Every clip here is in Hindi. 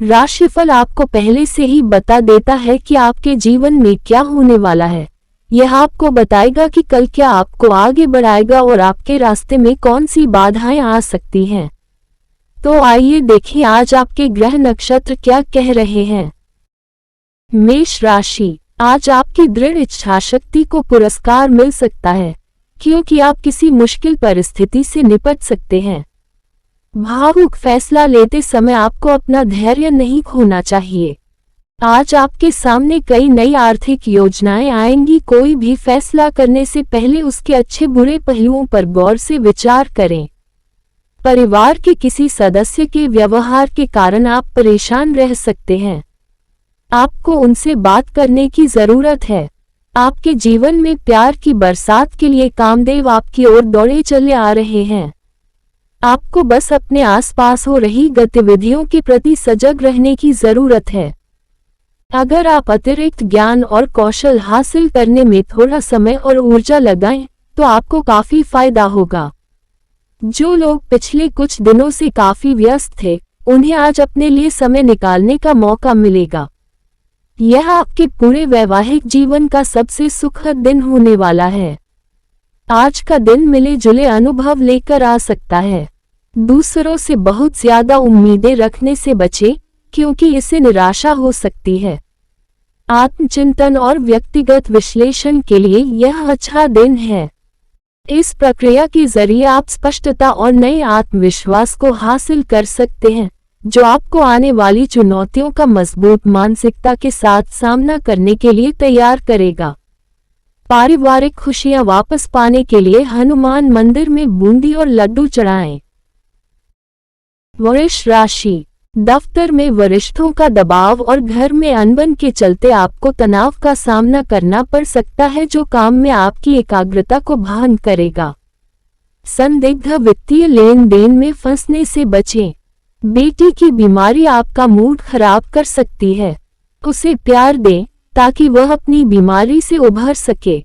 राशिफल आपको पहले से ही बता देता है कि आपके जीवन में क्या होने वाला है। यह आपको बताएगा कि कल क्या आपको आगे बढ़ाएगा और आपके रास्ते में कौन सी बाधाएं आ सकती हैं। तो आइए देखें आज आपके ग्रह नक्षत्र क्या कह रहे हैं। मेष राशि, आज आपकी दृढ़ इच्छाशक्ति को पुरस्कार मिल सकता है क्योंकि आप किसी मुश्किल परिस्थिति से निपट सकते हैं। भावुक फैसला लेते समय आपको अपना धैर्य नहीं खोना चाहिए। आज आपके सामने कई नई आर्थिक योजनाएं आएंगी। कोई भी फैसला करने से पहले उसके अच्छे बुरे पहलुओं पर गौर से विचार करें। परिवार के किसी सदस्य के व्यवहार के कारण आप परेशान रह सकते हैं। आपको उनसे बात करने की जरूरत है। आपके जीवन में प्यार की बरसात के लिए कामदेव आपकी ओर दौड़े चले आ रहे हैं। आपको बस अपने आसपास हो रही गतिविधियों के प्रति सजग रहने की जरूरत है। अगर आप अतिरिक्त ज्ञान और कौशल हासिल करने में थोड़ा समय और ऊर्जा लगाएं, तो आपको काफी फायदा होगा। जो लोग पिछले कुछ दिनों से काफी व्यस्त थे, उन्हें आज अपने लिए समय निकालने का मौका मिलेगा। यह आपके पूरे वैवाहिक जीवन का सबसे सुखद दिन होने वाला है। आज का दिन मिले जुले अनुभव लेकर आ सकता है। दूसरों से बहुत ज्यादा उम्मीदें रखने से बचें, क्योंकि इससे निराशा हो सकती है। आत्मचिंतन और व्यक्तिगत विश्लेषण के लिए यह अच्छा दिन है। इस प्रक्रिया के जरिए आप स्पष्टता और नए आत्मविश्वास को हासिल कर सकते हैं, जो आपको आने वाली चुनौतियों का मजबूत मानसिकता के साथ सामना करने के लिए तैयार करेगा। पारिवारिक खुशियां वापस पाने के लिए हनुमान मंदिर में बूंदी और लड्डू चढ़ाएं। वृष राशि, दफ्तर में वरिष्ठों का दबाव और घर में अनबन के चलते आपको तनाव का सामना करना पड़ सकता है, जो काम में आपकी एकाग्रता को भंग करेगा। संदिग्ध वित्तीय लेन देन में फंसने से बचें। बेटी की बीमारी आपका मूड खराब कर सकती है। उसे प्यार दें ताकि वह अपनी बीमारी से उभर सके।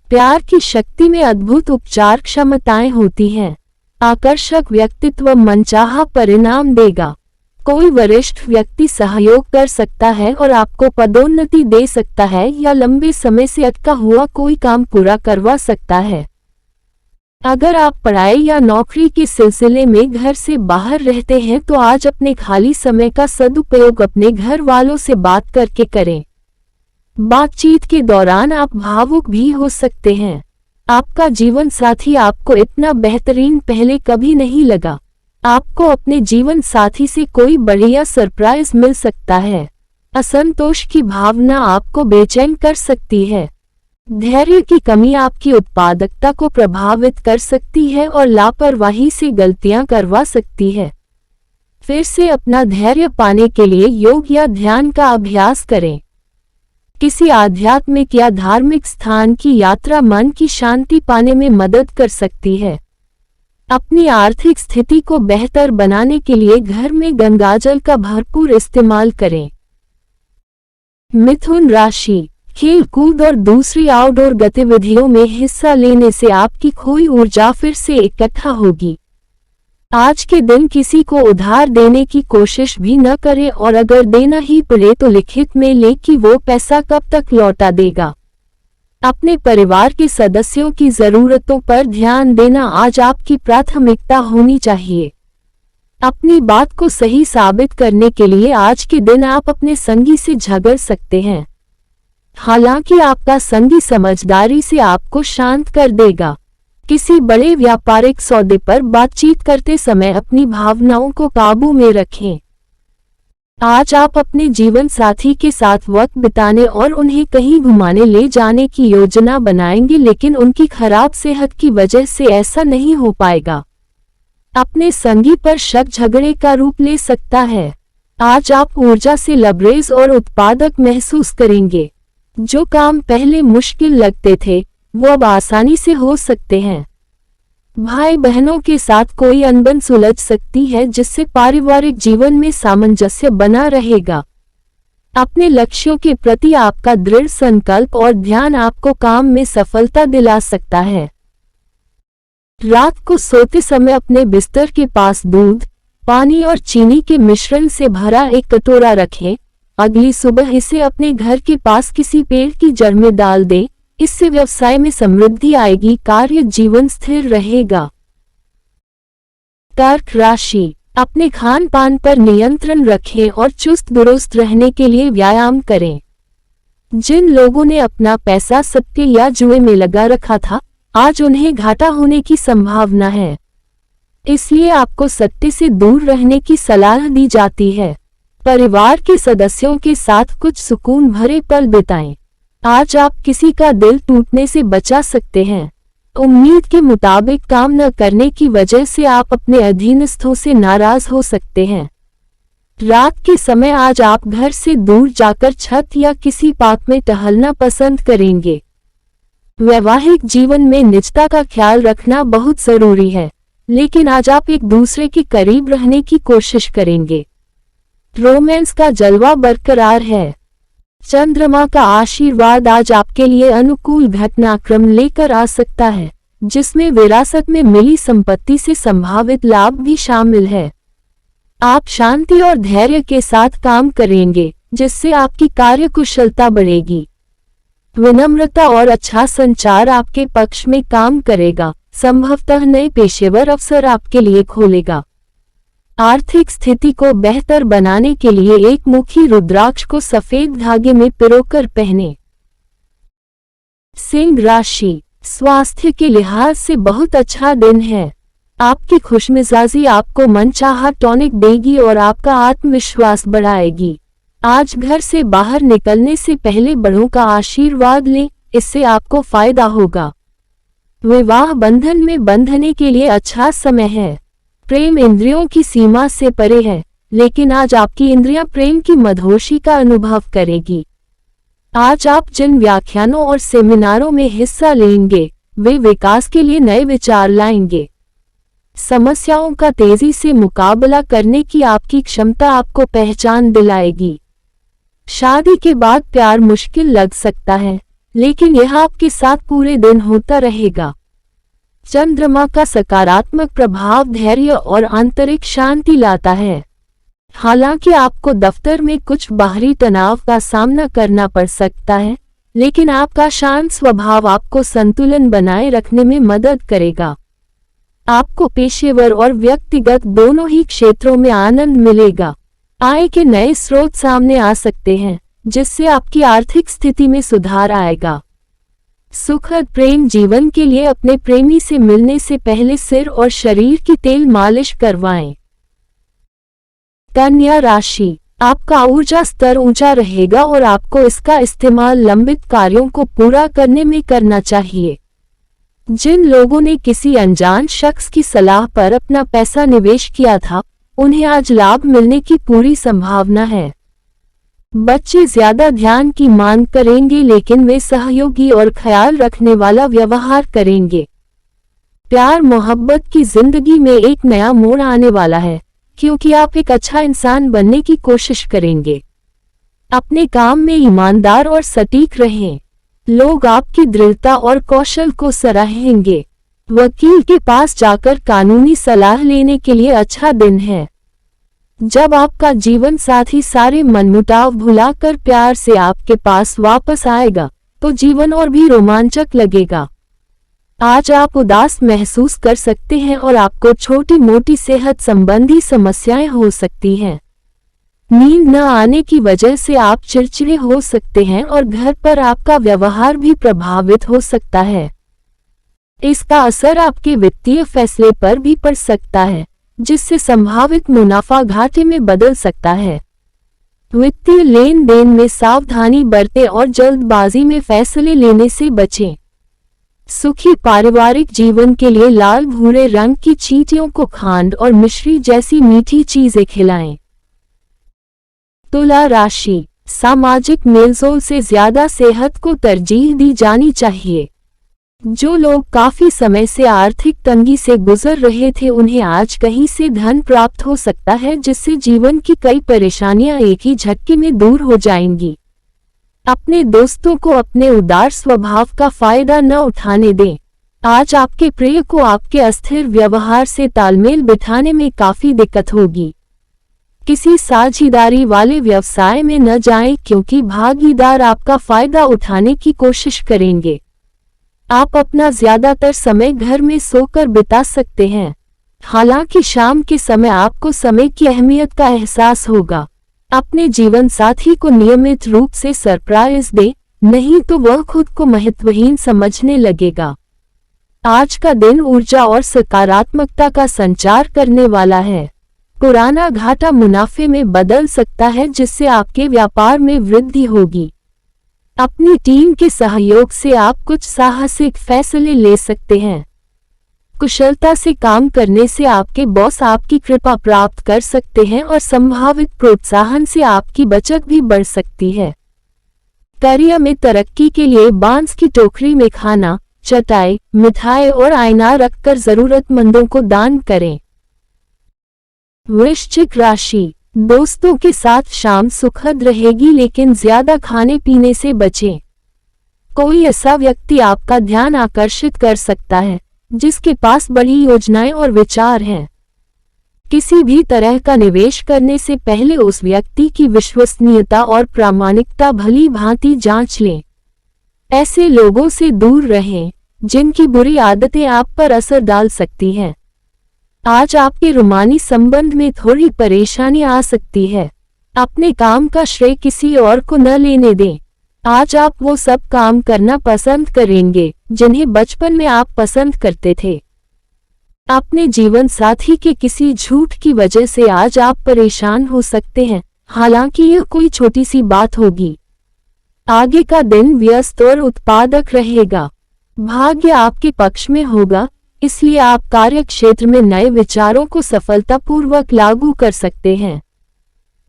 प्यार की शक्ति में अद्भुत उपचार क्षमताएं होती हैं। आकर्षक व्यक्तित्व मनचाहा परिणाम देगा। कोई वरिष्ठ व्यक्ति सहयोग कर सकता है और आपको पदोन्नति दे सकता है या लंबे समय से अटका हुआ कोई काम पूरा करवा सकता है। अगर आप पढ़ाई या नौकरी के सिलसिले में घर से बाहर रहते हैं, तो आज अपने खाली समय का सदुपयोग अपने घर वालों से बात करके करें। बातचीत के दौरान आप भावुक भी हो सकते हैं। आपका जीवन साथी आपको इतना बेहतरीन पहले कभी नहीं लगा। आपको अपने जीवन साथी से कोई बढ़िया सरप्राइज मिल सकता है। असंतोष की भावना आपको बेचैन कर सकती है। धैर्य की कमी आपकी उत्पादकता को प्रभावित कर सकती है और लापरवाही से गलतियां करवा सकती है। फिर से अपना धैर्य पाने के लिए योग या ध्यान का अभ्यास करें। किसी आध्यात्मिक या धार्मिक स्थान की यात्रा मन की शांति पाने में मदद कर सकती है। अपनी आर्थिक स्थिति को बेहतर बनाने के लिए घर में गंगाजल का भरपूर इस्तेमाल करें। मिथुन राशि, खेल कूद और दूसरी आउटडोर गतिविधियों में हिस्सा लेने से आपकी खोई ऊर्जा फिर से इकट्ठा होगी। आज के दिन किसी को उधार देने की कोशिश भी न करें और अगर देना ही पड़े तो लिखित में लें कि वो पैसा कब तक लौटा देगा। अपने परिवार के सदस्यों की जरूरतों पर ध्यान देना आज आपकी प्राथमिकता होनी चाहिए। अपनी बात को सही साबित करने के लिए आज के दिन आप अपने संगी से झगड़ सकते हैं। हालांकि आपका संगी समझदारी से आपको शांत कर देगा। किसी बड़े व्यापारिक सौदे पर बातचीत करते समय अपनी भावनाओं को काबू में रखें। आज आप अपने जीवन साथी के साथ वक्त बिताने और उन्हें कहीं घुमाने ले जाने की योजना बनाएंगे, लेकिन उनकी खराब सेहत की वजह से ऐसा नहीं हो पाएगा। अपने संगी पर शक झगड़े का रूप ले सकता है। आज आप ऊर्जा से लबरेज और उत्पादक महसूस करेंगे। जो काम पहले मुश्किल लगते थे, वो अब आसानी से हो सकते हैं। भाई बहनों के साथ कोई अनबन सुलझ सकती है, जिससे पारिवारिक जीवन में सामंजस्य बना रहेगा। अपने लक्ष्यों के प्रति आपका दृढ़ संकल्प और ध्यान आपको काम में सफलता दिला सकता है। रात को सोते समय अपने बिस्तर के पास दूध, पानी और चीनी के मिश्रण से भरा एक कटोरा रखें। अगली सुबह इसे अपने घर के पास किसी पेड़ की जड़ में डाल दें। इससे व्यवसाय में समृद्धि आएगी, कार्य जीवन स्थिर रहेगा। कर्क राशि, अपने खान पान पर नियंत्रण रखें और चुस्त दुरुस्त रहने के लिए व्यायाम करें। जिन लोगों ने अपना पैसा सट्टे या जुए में लगा रखा था, आज उन्हें घाटा होने की संभावना है। इसलिए आपको सट्टे से दूर रहने की सलाह दी जाती है। परिवार के सदस्यों के साथ कुछ सुकून भरे पल बिताएं। आज आप किसी का दिल टूटने से बचा सकते हैं। उम्मीद के मुताबिक काम न करने की वजह से आप अपने अधीनस्थों से नाराज हो सकते हैं। रात के समय आज आप घर से दूर जाकर छत या किसी पार्क में टहलना पसंद करेंगे। वैवाहिक जीवन में निजता का ख्याल रखना बहुत जरूरी है, लेकिन आज आप एक दूसरे के करीब रहने की कोशिश करेंगे। रोमांस का जलवा बरकरार है। चंद्रमा का आशीर्वाद आज आपके लिए अनुकूल घटनाक्रम लेकर आ सकता है, जिसमें विरासत में मिली संपत्ति से संभावित लाभ भी शामिल है। आप शांति और धैर्य के साथ काम करेंगे, जिससे आपकी कार्यकुशलता बढ़ेगी। विनम्रता और अच्छा संचार आपके पक्ष में काम करेगा, संभवतः नए पेशेवर अवसर आपके लिए खोलेगा। आर्थिक स्थिति को बेहतर बनाने के लिए एक मुखी रुद्राक्ष को सफेद धागे में पिरोकर पहने। सिंह राशि, स्वास्थ्य के लिहाज से बहुत अच्छा दिन है। आपकी खुशमिजाजी आपको मनचाहा टॉनिक देगी और आपका आत्मविश्वास बढ़ाएगी। आज घर से बाहर निकलने से पहले बड़ों का आशीर्वाद लें, इससे आपको फायदा होगा। विवाह बंधन में बंधने के लिए अच्छा समय है। प्रेम इंद्रियों की सीमा से परे है, लेकिन आज आपकी इंद्रियां प्रेम की मधोशी का अनुभव करेगी। आज आप जिन व्याख्यानों और सेमिनारों में हिस्सा लेंगे, वे विकास के लिए नए विचार लाएंगे। समस्याओं का तेजी से मुकाबला करने की आपकी क्षमता आपको पहचान दिलाएगी। शादी के बाद प्यार मुश्किल लग सकता है, लेकिन यह आपके साथ पूरे दिन होता रहेगा। चंद्रमा का सकारात्मक प्रभाव धैर्य और आंतरिक शांति लाता है। हालांकि आपको दफ्तर में कुछ बाहरी तनाव का सामना करना पड़ सकता है, लेकिन आपका शांत स्वभाव आपको संतुलन बनाए रखने में मदद करेगा। आपको पेशेवर और व्यक्तिगत दोनों ही क्षेत्रों में आनंद मिलेगा। आय के नए स्रोत सामने आ सकते हैं, जिससे आपकी आर्थिक स्थिति में सुधार आएगा। सुखद प्रेम जीवन के लिए अपने प्रेमी से मिलने से पहले सिर और शरीर की तेल मालिश करवाएं। कन्या राशि, आपका ऊर्जा स्तर ऊंचा रहेगा और आपको इसका इस्तेमाल लंबित कार्यों को पूरा करने में करना चाहिए। जिन लोगों ने किसी अनजान शख्स की सलाह पर अपना पैसा निवेश किया था, उन्हें आज लाभ मिलने की पूरी संभावना है। बच्चे ज्यादा ध्यान की मांग करेंगे, लेकिन वे सहयोगी और ख्याल रखने वाला व्यवहार करेंगे। प्यार मोहब्बत की जिंदगी में एक नया मोड़ आने वाला है, क्योंकि आप एक अच्छा इंसान बनने की कोशिश करेंगे। अपने काम में ईमानदार और सटीक रहें। लोग आपकी दृढ़ता और कौशल को सराहेंगे। वकील के पास जाकर कानूनी सलाह लेने के लिए अच्छा दिन है। जब आपका जीवन साथी सारे मनमुटाव भुलाकर प्यार से आपके पास वापस आएगा, तो जीवन और भी रोमांचक लगेगा। आज आप उदास महसूस कर सकते हैं और आपको छोटी मोटी सेहत संबंधी समस्याएं हो सकती हैं। नींद न आने की वजह से आप चिड़चिड़े हो सकते हैं और घर पर आपका व्यवहार भी प्रभावित हो सकता है। इसका असर आपके वित्तीय फैसले पर भी पड़ सकता है, जिससे संभावित मुनाफा घाटे में बदल सकता है। वित्तीय लेन देन में सावधानी बरतें और जल्दबाजी में फैसले लेने से बचें। सुखी पारिवारिक जीवन के लिए लाल भूरे रंग की चींटियों को खांड और मिश्री जैसी मीठी चीजें खिलाएं। तुला राशि, सामाजिक मेलजोल से ज्यादा सेहत को तरजीह दी जानी चाहिए। जो लोग काफी समय से आर्थिक तंगी से गुजर रहे थे, उन्हें आज कहीं से धन प्राप्त हो सकता है, जिससे जीवन की कई परेशानियां एक ही झटके में दूर हो जाएंगी। अपने दोस्तों को अपने उदार स्वभाव का फायदा न उठाने दें। आज आपके प्रिय को आपके अस्थिर व्यवहार से तालमेल बिठाने में काफी दिक्कत होगी। किसी साझेदारी वाले व्यवसाय में न जाएं क्योंकि भागीदार आपका फायदा उठाने की कोशिश करेंगे। आप अपना ज्यादातर समय घर में सोकर बिता सकते हैं। हालांकि शाम के समय आपको समय की अहमियत का एहसास होगा। अपने जीवन साथी को नियमित रूप से सरप्राइज दें, नहीं तो वह खुद को महत्वहीन समझने लगेगा। आज का दिन ऊर्जा और सकारात्मकता का संचार करने वाला है। पुराना घाटा मुनाफे में बदल सकता है, जिससे आपके व्यापार में वृद्धि होगी। अपनी टीम के सहयोग से आप कुछ साहसिक फैसले ले सकते हैं। कुशलता से काम करने से आपके बॉस आपकी कृपा प्राप्त कर सकते हैं और संभावित प्रोत्साहन से आपकी बचत भी बढ़ सकती है। करियर में तरक्की के लिए बांस की टोकरी में खाना, चटाई, मिठाई और आईना रखकर जरूरतमंदों को दान करें। वृश्चिक राशि, दोस्तों के साथ शाम सुखद रहेगी, लेकिन ज्यादा खाने पीने से बचें। कोई ऐसा व्यक्ति आपका ध्यान आकर्षित कर सकता है जिसके पास बड़ी योजनाएं और विचार हैं। किसी भी तरह का निवेश करने से पहले उस व्यक्ति की विश्वसनीयता और प्रामाणिकता भली भांति जांच लें। ऐसे लोगों से दूर रहें जिनकी बुरी आदतें आप पर असर डाल सकती हैं। आज आपके रूमानी संबंध में थोड़ी परेशानी आ सकती है। अपने काम का श्रेय किसी और को न लेने दें। आज आप वो सब काम करना पसंद करेंगे जिन्हें बचपन में आप पसंद करते थे। अपने जीवन साथी के किसी झूठ की वजह से आज आप परेशान हो सकते हैं, हालांकि यह कोई छोटी सी बात होगी। आगे का दिन व्यस्त और उत्पादक रहेगा। भाग्य आपके पक्ष में होगा, इसलिए आप कार्यक्षेत्र में नए विचारों को सफलतापूर्वक लागू कर सकते हैं।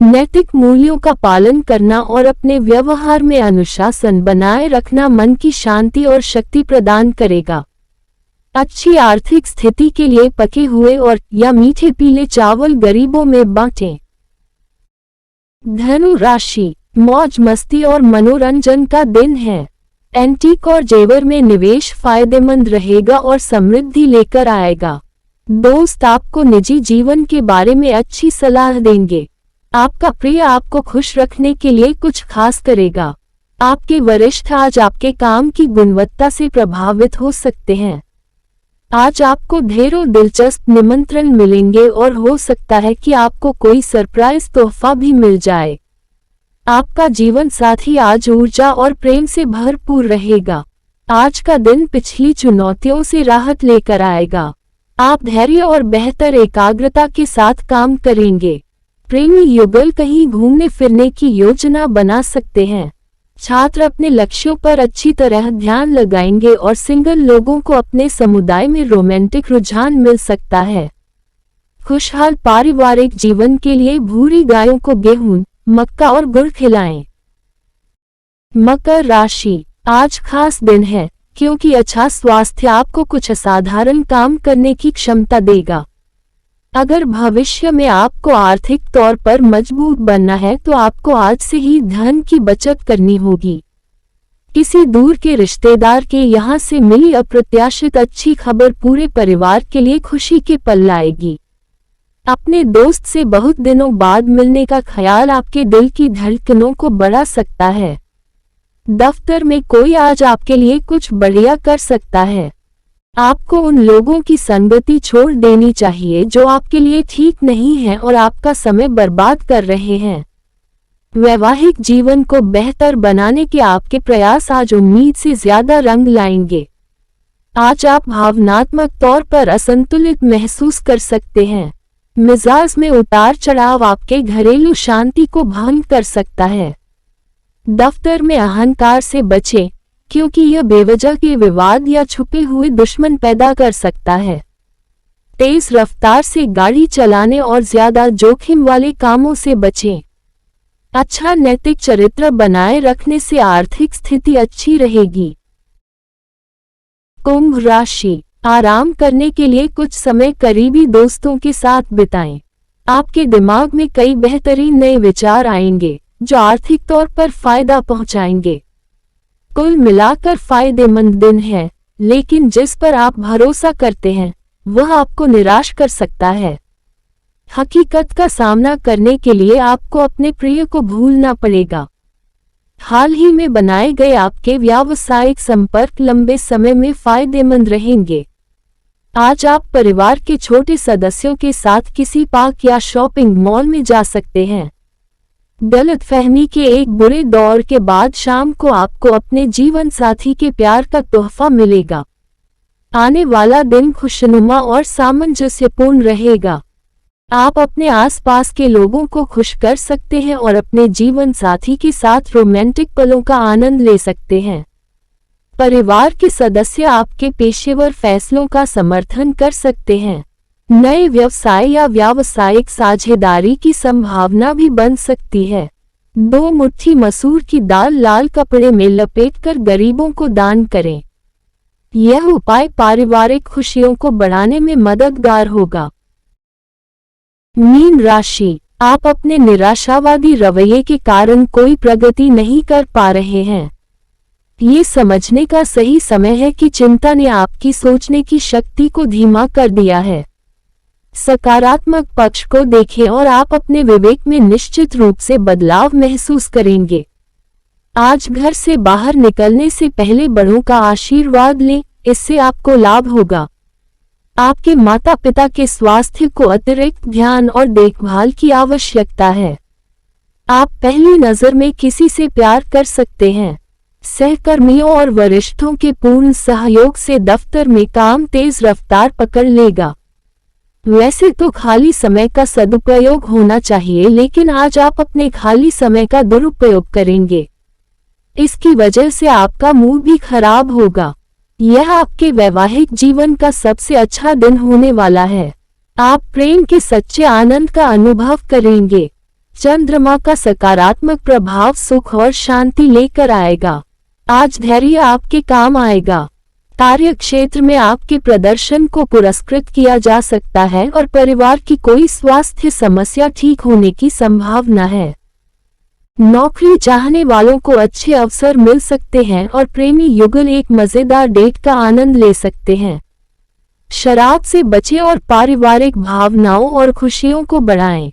नैतिक मूल्यों का पालन करना और अपने व्यवहार में अनुशासन बनाए रखना मन की शांति और शक्ति प्रदान करेगा। अच्छी आर्थिक स्थिति के लिए पके हुए और या मीठे पीले चावल गरीबों में बांटें। धनु राशि, मौज मस्ती और मनोरंजन का दिन है। एंटीक और जेवर में निवेश फायदेमंद रहेगा और समृद्धि लेकर आएगा। दोस्त आपको निजी जीवन के बारे में अच्छी सलाह देंगे। आपका प्रिय आपको खुश रखने के लिए कुछ खास करेगा। आपके वरिष्ठ आज आपके काम की गुणवत्ता से प्रभावित हो सकते हैं। आज आपको ढेरों दिलचस्प निमंत्रण मिलेंगे और हो सकता है कि आपको कोई सरप्राइज तोहफा भी मिल जाए। आपका जीवन साथी आज ऊर्जा और प्रेम से भरपूर रहेगा। आज का दिन पिछली चुनौतियों से राहत लेकर आएगा। आप धैर्य और बेहतर एकाग्रता के साथ काम करेंगे। प्रेमी युगल कहीं घूमने फिरने की योजना बना सकते हैं। छात्र अपने लक्ष्यों पर अच्छी तरह ध्यान लगाएंगे और सिंगल लोगों को अपने समुदाय में रोमांटिक रुझान मिल सकता है। खुशहाल पारिवारिक जीवन के लिए भूरी गायों को गेहूं, मक्का और गुड़ खिलाएं। मकर राशि, आज खास दिन है क्योंकि अच्छा स्वास्थ्य आपको कुछ असाधारण काम करने की क्षमता देगा। अगर भविष्य में आपको आर्थिक तौर पर मजबूत बनना है तो आपको आज से ही धन की बचत करनी होगी। किसी दूर के रिश्तेदार के यहाँ से मिली अप्रत्याशित अच्छी खबर पूरे परिवार के लिए खुशी के पल लाएगी। अपने दोस्त से बहुत दिनों बाद मिलने का ख्याल आपके दिल की धड़कनों को बढ़ा सकता है। दफ्तर में कोई आज आपके लिए कुछ बढ़िया कर सकता है। आपको उन लोगों की संगति छोड़ देनी चाहिए जो आपके लिए ठीक नहीं है और आपका समय बर्बाद कर रहे हैं। वैवाहिक जीवन को बेहतर बनाने के आपके प्रयास आज उम्मीद से ज्यादा रंग लाएंगे। आज आप भावनात्मक तौर पर असंतुलित महसूस कर सकते हैं। मिजाज में उतार चढ़ाव आपके घरेलू शांति को भंग कर सकता है। दफ्तर में अहंकार से बचें क्योंकि यह बेवजह के विवाद या छुपे हुए दुश्मन पैदा कर सकता है। तेज रफ्तार से गाड़ी चलाने और ज्यादा जोखिम वाले कामों से बचें। अच्छा नैतिक चरित्र बनाए रखने से आर्थिक स्थिति अच्छी रहेगी। कुंभ राशि, आराम करने के लिए कुछ समय करीबी दोस्तों के साथ बिताएं। आपके दिमाग में कई बेहतरीन नए विचार आएंगे जो आर्थिक तौर पर फायदा पहुंचाएंगे। कुल मिलाकर फायदेमंद दिन है। लेकिन जिस पर आप भरोसा करते हैं वह आपको निराश कर सकता है। हकीकत का सामना करने के लिए आपको अपने प्रिय को भूलना पड़ेगा। हाल ही में बनाए गए आपके व्यावसायिक संपर्क लंबे समय में फायदेमंद रहेंगे। आज आप परिवार के छोटे सदस्यों के साथ किसी पार्क या शॉपिंग मॉल में जा सकते हैं। गलतफहमी के एक बुरे दौर के बाद शाम को आपको अपने जीवन साथी के प्यार का तोहफा मिलेगा। आने वाला दिन खुशनुमा और सामंजस्यपूर्ण रहेगा। आप अपने आसपास के लोगों को खुश कर सकते हैं और अपने जीवन साथी के साथ रोमांटिक पलों का आनंद ले सकते हैं। परिवार के सदस्य आपके पेशेवर फैसलों का समर्थन कर सकते हैं। नए व्यवसाय या व्यावसायिक साझेदारी की संभावना भी बन सकती है। 2 मुट्ठी मसूर की दाल लाल कपड़े में लपेटकर गरीबों को दान करें। यह उपाय पारिवारिक खुशियों को बढ़ाने में मददगार होगा। मीन राशि, आप अपने निराशावादी रवैये के कारण कोई प्रगति नहीं कर पा रहे हैं। ये समझने का सही समय है कि चिंता ने आपकी सोचने की शक्ति को धीमा कर दिया है। सकारात्मक पक्ष को देखें और आप अपने विवेक में निश्चित रूप से बदलाव महसूस करेंगे। आज घर से बाहर निकलने से पहले बड़ों का आशीर्वाद लें, इससे आपको लाभ होगा। आपके माता पिता के स्वास्थ्य को अतिरिक्त ध्यान और देखभाल की आवश्यकता है। आप पहली नजर में किसी से प्यार कर सकते हैं। सहकर्मियों और वरिष्ठों के पूर्ण सहयोग से दफ्तर में काम तेज रफ्तार पकड़ लेगा। वैसे तो खाली समय का सदुपयोग होना चाहिए, लेकिन आज आप अपने खाली समय का दुरुपयोग करेंगे। इसकी वजह से आपका मूड भी खराब होगा। यह आपके वैवाहिक जीवन का सबसे अच्छा दिन होने वाला है। आप प्रेम के सच्चे आनंद का अनुभव करेंगे। चंद्रमा का सकारात्मक प्रभाव सुख और शांति लेकर आएगा। आज धैर्य आपके काम आएगा। कार्य क्षेत्र में आपके प्रदर्शन को पुरस्कृत किया जा सकता है और परिवार की कोई स्वास्थ्य समस्या ठीक होने की संभावना है। नौकरी चाहने वालों को अच्छे अवसर मिल सकते हैं और प्रेमी युगल एक मजेदार डेट का आनंद ले सकते हैं। शराब से बचें और पारिवारिक भावनाओं और खुशियों को बढ़ाएं।